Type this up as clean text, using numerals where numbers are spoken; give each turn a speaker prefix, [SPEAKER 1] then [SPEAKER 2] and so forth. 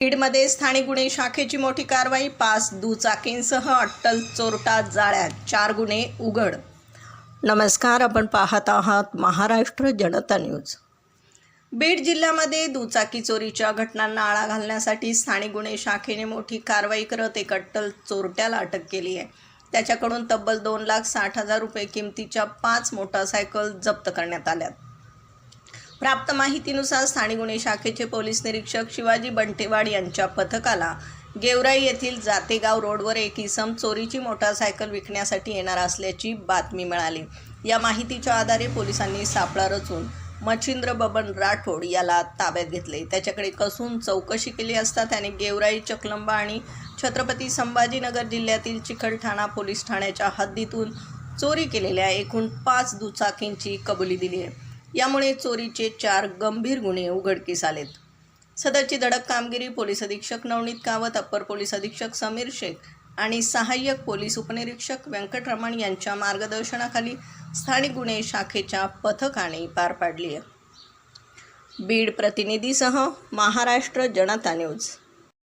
[SPEAKER 1] बीडमध्ये स्थानिक गुन्हे शाखेची मोठी कारवाई, 5 दुचाकींसह अट्टल चोरटा जाळ्यात, 4 गुन्हे उघड. नमस्कार, आपण पाहत आहात महाराष्ट्र जनता न्यूज. बीड जिल्ह्यामध्ये दुचाकी चोरीच्या घटनांना आळा घालण्यासाठी स्थानिक गुन्हे शाखेने मोठी कारवाई करत एक अट्टल चोरट्याला अटक केली आहे. त्याच्याकडून तब्बल 2,60,000 रुपये किमतीच्या 5 मोटारसायकल जप्त करण्यात आल्यात. प्राप्त माहितीनुसार स्थानिक गुन्हे शाखेचे पोलीस निरीक्षक शिवाजी बंटेवाड यांच्या पथकाला गेवराई येथील जातेगाव रोडवर एक इसम चोरीची मोटारसायकल विकण्यासाठी येणार असल्याची बातमी मिळाली. या माहितीच्या आधारे पोलिसांनी सापळा रचून मच्छिंद्र बबन राठोड याला ताब्यात घेतले. त्याच्याकडे कसून चौकशी केली असता त्याने गेवराई, चकलंबा आणि छत्रपती संभाजीनगर जिल्ह्यातील चिकलठाणा पोलीस ठाण्याच्या हद्दीतून चोरी केलेल्या एकूण 5 दुचाकींची कबुली दिली आहे. यामुळे चोरीचे 4 गंभीर गुन्हे उघडकीस आलेत. सदरची धडक कामगिरी पोलीस अधीक्षक नवनीत कावत, अप्पर पोलीस अधीक्षक समीर शेख आणि सहाय्यक पोलीस उपनिरीक्षक व्यंकटरमण यांच्या मार्गदर्शनाखाली स्थानिक गुन्हे शाखेच्या पथकाने पार पाडली आहे. बीड प्रतिनिधीसह महाराष्ट्र जनता न्यूज.